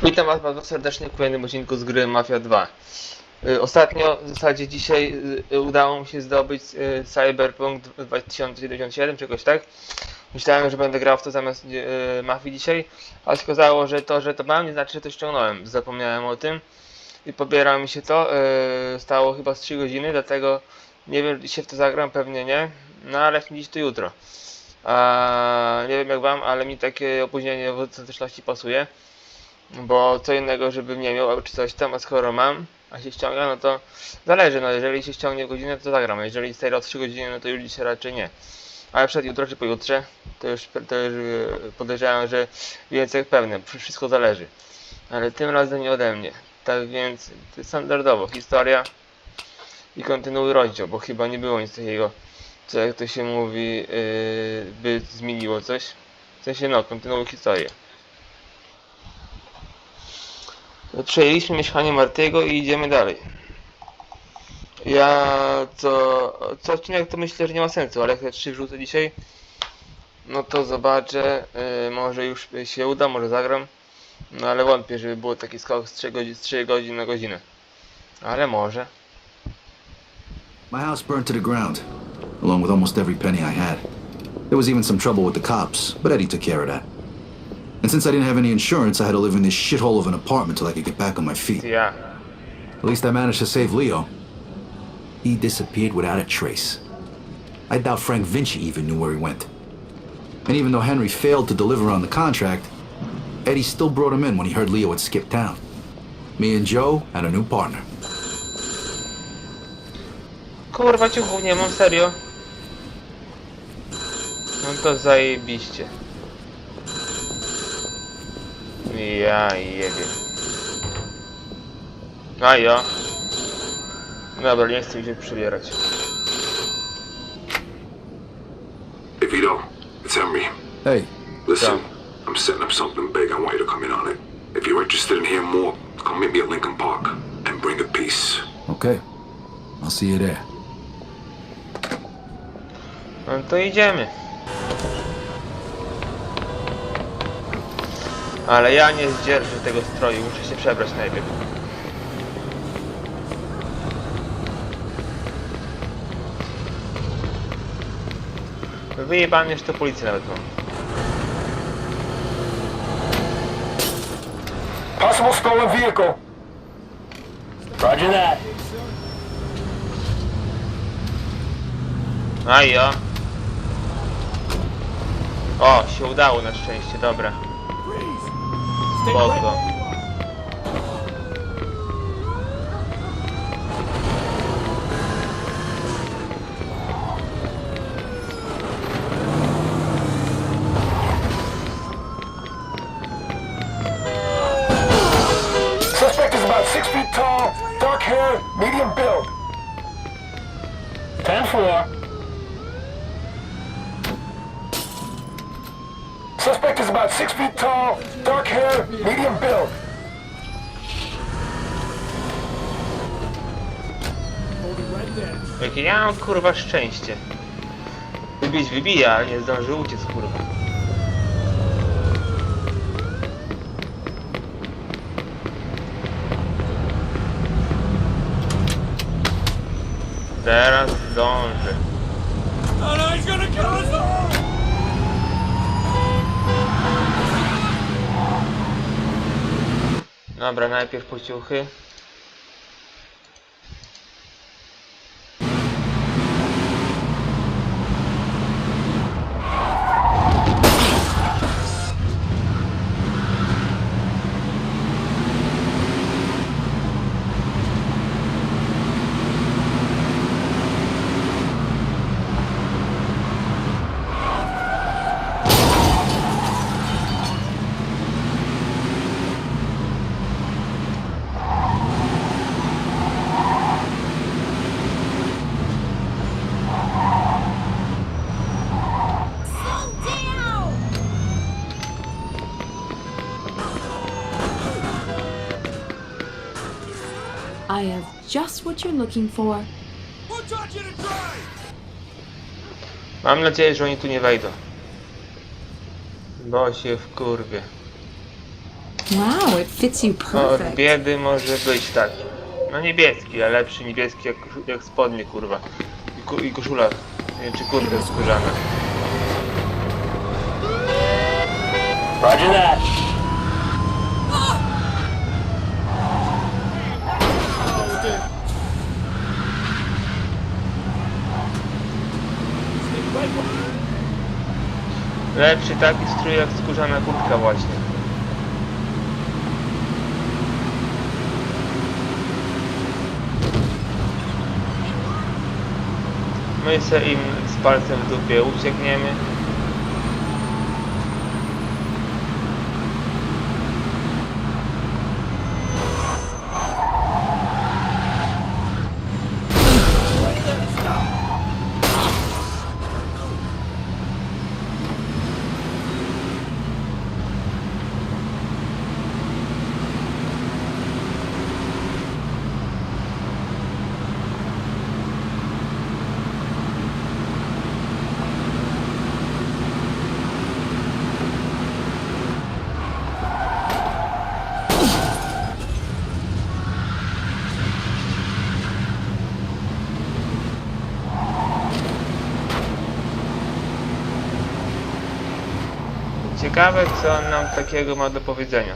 Witam Was bardzo serdecznie w kolejnym odcinku z gry Mafia 2. Ostatnio, w zasadzie dzisiaj udało mi się zdobyć Cyberpunk 2077, czegoś tak. Myślałem, że będę grał w to zamiast Mafii dzisiaj, ale się okazało, że to mam, nie znaczy, że to ściągnąłem. Zapomniałem o tym i pobiera mi się to. Stało chyba z 3 godziny, dlatego nie wiem, czy się w to zagram, pewnie nie. No ale jak nie dziś, to jutro. Nie wiem jak Wam, ale mi takie opóźnienie w ostateczności pasuje. Bo co innego, żebym nie miał czy coś tam, a skoro mam, a się ściąga, no to zależy, no jeżeli się ściągnie w godzinę, to zagram, a jeżeli seria od 3 godziny, no to już dzisiaj raczej nie. Ale przed jutro czy pojutrze, to już podejrzewam, że więcej jak pewne, wszystko zależy. Ale tym razem nie ode mnie. Tak więc standardowo historia i kontynuuj rozdział, bo chyba nie było nic takiego, co jak to się mówi, by zmieniło coś. W sensie no, kontynuuj historię. Przejęliśmy mieszkanie Martiego i idziemy dalej. Ja co odcinek to myślę, że nie ma sensu, ale jak te 3 wrzucę dzisiaj, no to zobaczę, może już się uda, może zagram. No ale wątpię, żeby było taki skok z 3 godzin na godzinę. Ale może. My house burned to the ground, along with almost every penny I had. There was even some trouble with the cops, but Eddie took care of that. And since I didn't have any insurance, I had to live in this shithole of an apartment till I could get back on my feet. Yeah. At least I managed to save Leo. He disappeared without a trace. I doubt Frank Vinci even knew where he went. And even though Henry failed to deliver on the contract, Eddie still brought him in when he heard Leo had skipped town. Me and Joe had a new partner. Kurwa ciuchów nie mam, serio. No to zajebiście. Ja jebie. A ja. Dobra, nie chcę mi się przybierać. Hey Vito, it's Henry. Hey. Listen, I'm setting up something big. I want you to come in on it. If you're interested in hearing more, come meet me at Lincoln Park and bring a piece. Okay. I'll see you there. No to idziemy. Ale ja nie zdzierżę tego stroju, muszę się przebrać najpierw. Wyjebany, że to policja nawet mam. Possible stolen vehicle. Roger that. A ja. O, się udało na szczęście, dobra. Spoko. Suspect is about 6 feet tall, dark hair, medium build. 10-4. Suspect is about 6 feet tall, dark hair, medium build. Jakie ja mam kurwa szczęście. Wybić wybija, ale nie zdąży uciec kurwa. Teraz zdąży. Dobra, najpierw pociuchy. I have just what you're looking for. Mam nadzieję, że oni tu nie wejdą. Bo się wkurwię. Wow, it fits you Od perfect. biedy może być taki. No niebieski, a lepszy niebieski jak spodnie, kurwa. I koszula, czy kurtka skórzana. Roger that. Lepszy taki strój jak skórzana kurtka właśnie. My se im z palcem w dupie uciekniemy. Ciekawe, co on nam takiego ma do powiedzenia.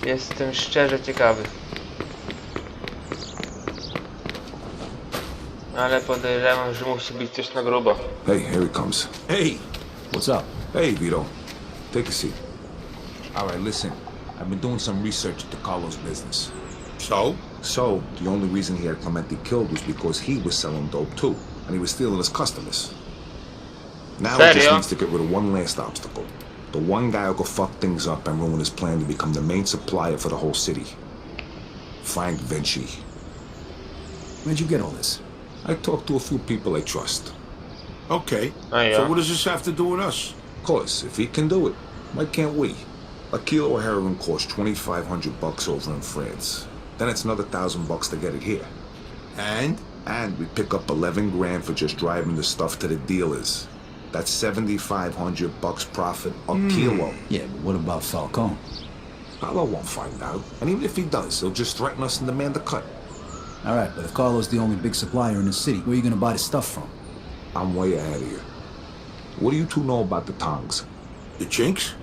Jestem szczerze ciekawy. Ale podejrzewam, że musi być coś na grubo. Hey, here he comes. Hey, what's up? Hey, Vito. Take a seat. All right, listen. I've been doing some research into Carlos' business. So, the only reason he had Clemente killed was because he was selling dope too, and he was stealing his customers. Now he just Serio? needs to get rid of one last obstacle. The one guy who could fuck things up and ruin his plan to become the main supplier for the whole city. Frank Vinci. Where'd you get all this? I talked to a few people I trust. Okay. Oh, yeah. So what does this have to do with us? Of course, if he can do it, why can't we? A kilo of heroin costs $2,500 over in France. Then it's another $1,000 to get it here. And we pick up 11 grand for just driving the stuff to the dealers. That's $7,500 profit a kilo. Yeah, but what about Falcone? Paolo won't find out. And even if he does, he'll just threaten us and demand a cut. All right, but if Carlos the only big supplier in the city, where are you gonna buy the stuff from? I'm way ahead of you. What do you two know about the Tongs? The Chinks?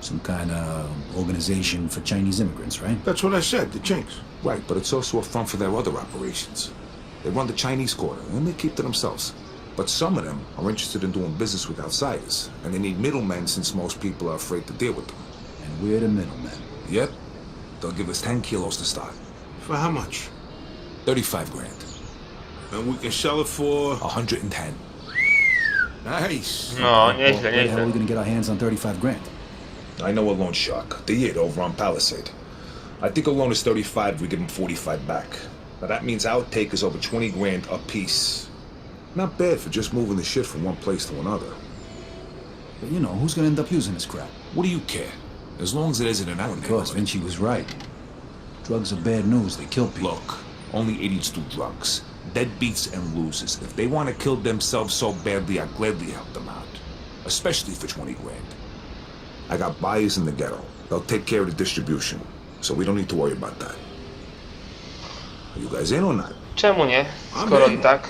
Some kind of organization for Chinese immigrants, right? That's what I said, the Chinks. Right, but it's also a front for their other operations. They run the Chinese quarter, and they keep to themselves. But some of them are interested in doing business with outsiders, and they need middlemen since most people are afraid to deal with them. And we're the middlemen. Yep. They'll give us 10 kilos to start. For how much? 35 grand. And we can sell it for... 110. Nice. No, nieźle, Where the hell are we nieźle. gonna get our hands on 35 grand? I know a loan shark, the Yid over on Palisade. I think a loan is 35 if we give him 45 back. Now that means our take is over 20 grand a piece. Not bad for just moving the shit from one place to another. But you know, who's gonna end up using this crap? What do you care? As long as it isn't an out Because Vinci was right. Drugs are bad news, they kill people. Look, only idiots do drugs. Deadbeats and losers. If they want to kill themselves so badly, I'd gladly help them out. Especially for 20 grand. I got buyers in the ghetto. They'll take care of the distribution. So we don't need to worry about that. Are you guys in or not? Czemu nie? Skoro i tak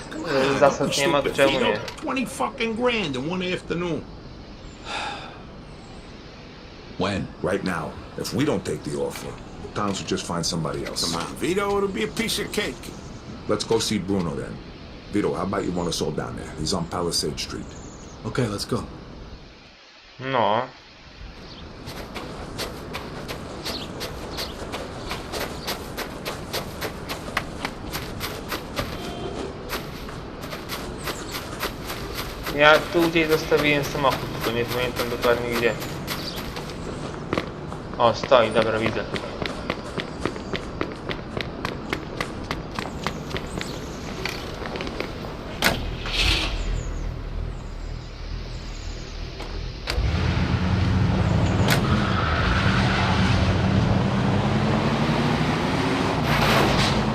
zasad nie ma, to czemu nie? 20 fucking grand in one afternoon. When? Right now. If we don't take the offer, the towns will just find somebody else. Come on, Vito, it'll be a piece of cake. Let's go see Bruno then. Vito, how about you run us all down there? He's on Palisade Street. Okay, let's go. No. Ja tu gdzieś zostawiłem samochód, tylko nie pamiętam dokładnie gdzie. O, stoi, dobra, widzę.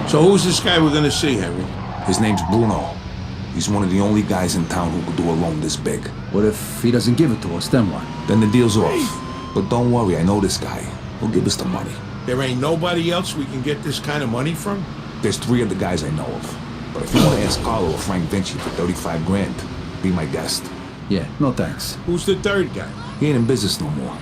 So who's this guy we're gonna see, Henry? His name's Bruno. He's one of the only guys in town who could do a loan this big. What if he doesn't give it to us, then what? Then the deal's off. But don't worry, I know this guy. He'll give us the money. There ain't nobody else we can get this kind of money from? There's 3 other guys I know of. But if you want to ask Carlo or Frank Vinci for 35 grand, be my guest. Yeah, no thanks. Who's the third guy? He ain't in business no more.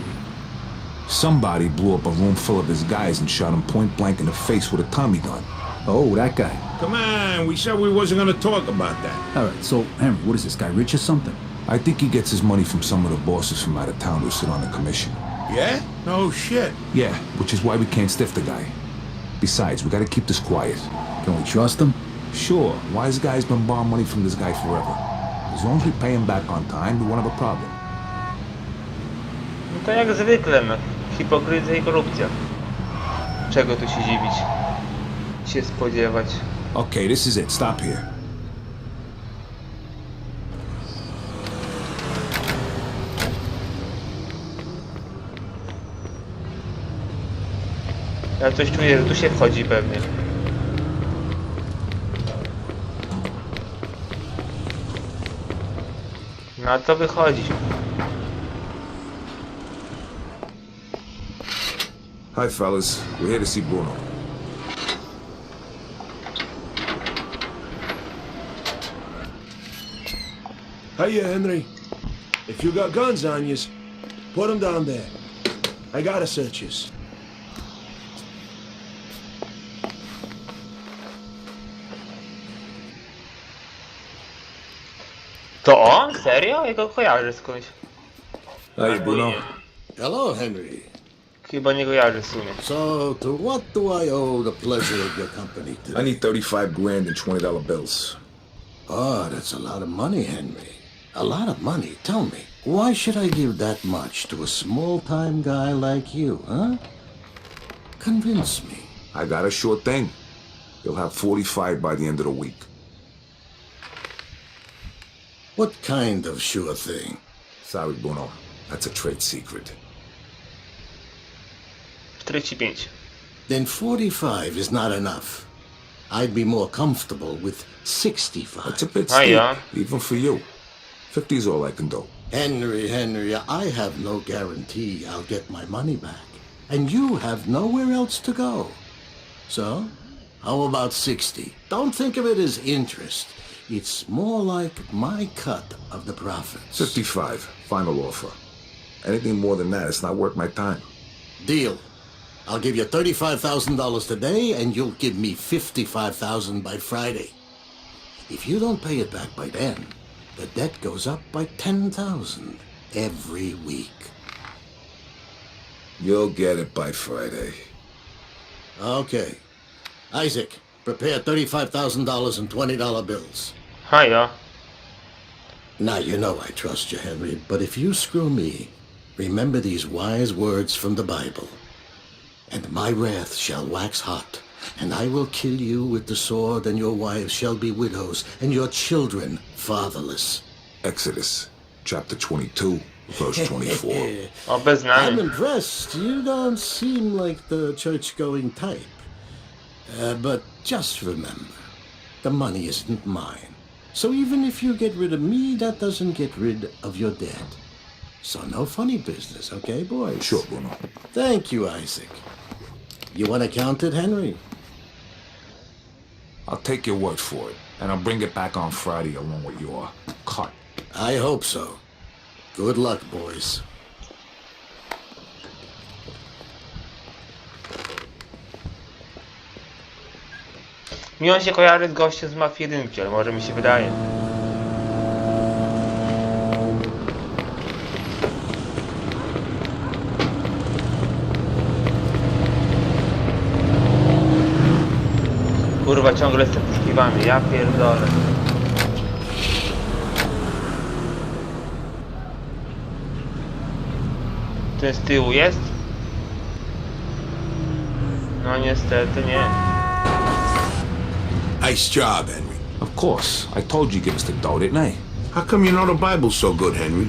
Somebody blew up a room full of his guys and shot him point blank in the face with a Tommy gun. Oh, that guy. Come on, we said we wasn't gonna talk about that. All right, so, Henry, what is this guy, rich or something? I think he gets his money from some of the bosses from out of town who sit on the commission. Yeah? No shit. Yeah, which is why we can't stiff the guy. Besides, we gotta keep this quiet. Can we trust him? Sure, wise guy's been borrowing money from this guy forever. As long as we pay him back on time, we won't have a problem. No to jak zwykle, no. Hipokryzja i korupcja. Czego tu się dziwić? Się spodziewać. Okay, this is it. Stop here. Ja coś czuję, że tu się wchodzi pewnie. No a co wychodzi? Hi, fellas. We're here to see Bruno. Hiya, Henry. If you got guns on you, put them down there. I gotta search yous. To on? Serio? Ja go kojarzę skądś. Hi, Bruno. Hello, Henry. Chyba nie kojarzę w sumie. So, to what do I owe the pleasure of your company I today? need 35 grand in $20 bills. Oh, that's a lot of money, Henry. A lot of money. Tell me, why should I give that much to a small-time guy like you, huh? Convince me. I got a sure thing. You'll have 45 by the end of the week. What kind of sure thing? Sorry, Bruno. That's a trade secret. 45. Then 45 is not enough. I'd be more comfortable with 65. That's a bit Ah, steep, yeah. even for you. 50 is all I can do. Henry, I have no guarantee I'll get my money back. And you have nowhere else to go. So, how about 60? Don't think of it as interest. It's more like my cut of the profits. 55, final offer. Anything more than that, it's not worth my time. Deal. I'll give you $35,000 today, and you'll give me $55,000 by Friday. If you don't pay it back by then, the debt goes up by $10,000 every week. You'll get it by Friday. Okay. Isaac, prepare $35,000 in $20 bills. Haja. Now, you know I trust you, Henry, but if you screw me, remember these wise words from the Bible. And my wrath shall wax hot, and I will kill you with the sword, and your wives shall be widows, and your children fatherless. Exodus, chapter 22, verse 24. O, bez I'm znania. impressed. You don't seem like the church-going type. But just remember, the money isn't mine. So even if you get rid of me, that doesn't get rid of your debt. So no funny business, okay, boys? Sure, Bruno. Thank you, Isaac. You want to count it, Henry? I'll take your word for it, and I'll bring it back on Friday along with your cut. I hope so. Good luck, boys. Mi on się kojarzy z gościem z Mafii 1, ale może mi się wydaje. Kurwa, ciągle jestem poszukiwany, ja pierdolę. Ten z tyłu jest? No niestety nie. Nice job, Henry. Of course. I told you give us the dough, didn't I? How come you know the Bible so good, Henry?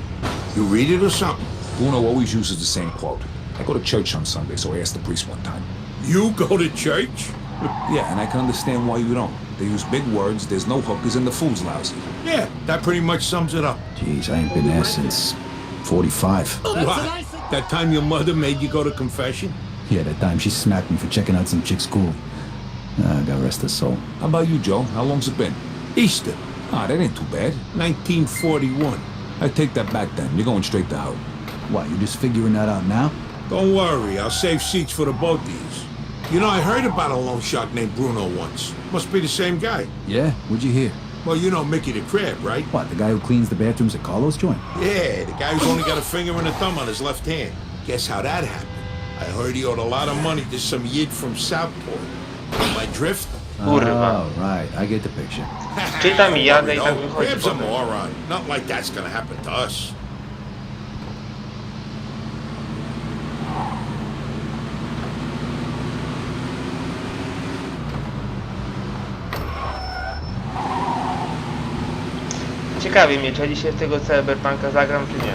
You read it or something? Bruno always uses the same quote. I go to church on Sunday, so I asked the priest one time. You go to church? Yeah, and I can understand why you don't. They use big words, there's no hookers, and the food's lousy. Yeah, that pretty much sums it up. Jeez, I ain't been there since 45. What? That time your mother made you go to confession? Yeah, that time she smacked me for checking out some chick's school. God rest her soul. How about you, Joe? How long's it been? Easter, Ah, that ain't too bad. 1941. I take that back then. You're going straight to hell. What, you just figuring that out now? Don't worry, I'll save seats for the both of these. You know, I heard about a loan shark named Bruno once. Must be the same guy. Yeah? What'd you hear? Well, you know Mickey the Crab, right? What, the guy who cleans the bathrooms at Carlos' joint? Yeah, the guy who's only got a finger and a thumb on his left hand. Guess how that happened? I heard he owed a lot of money to some yid from Southport. My drift? Kurwa. Oh, right. I get the picture. Czytam i jadę i tak No, wychodzi Crab's a potem. moron. Not like that's gonna happen to us. Ciekawi mnie, czy ja dzisiaj tego Cyberpunka zagram, czy nie.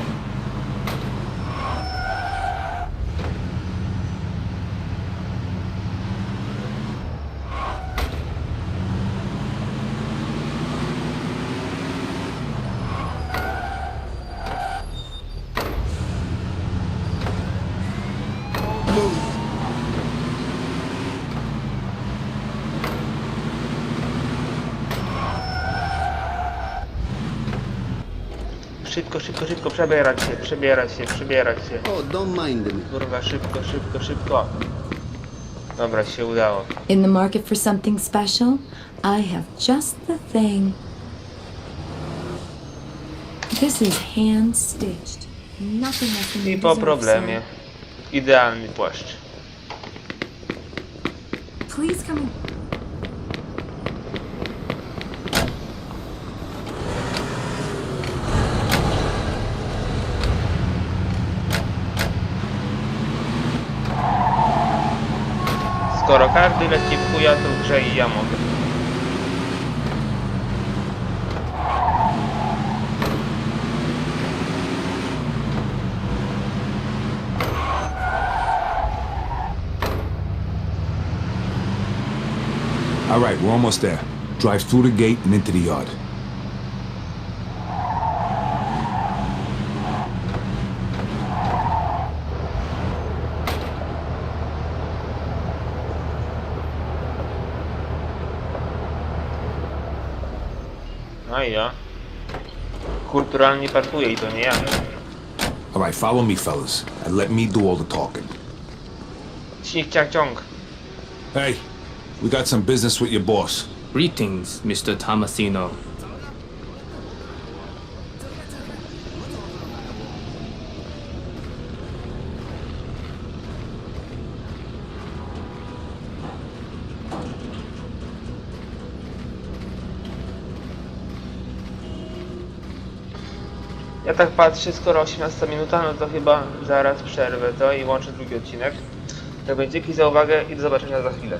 Szybko, szybko, szybko, przebierać się, przebierać się, przebierać się. Oh, don't mind me. Kurwa, szybko, szybko, szybko. Dobra, się udało. In the market for something special? I have just the thing. This is hand stitched. Nothing less than I you po deserve, problemie. Idealny płaszcz. sir. Please come in. Skoro każdy leci w chuja, to w grze i ja mogę. All right, we're almost there. Drive through the gate and into the yard. No i ja. Kulturalnie parkuję i to nie ja. All right, follow me, fellas, and let me do all the talking. Ciąg, ciąg, ciąg. Hey, we got some business with your boss. Greetings, Mr. Tomasino. Ja tak patrzę, skoro 18 minuta, no to chyba zaraz przerwę to i łączę drugi odcinek. Tak więc dzięki za uwagę i do zobaczenia za chwilę.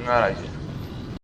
Na razie.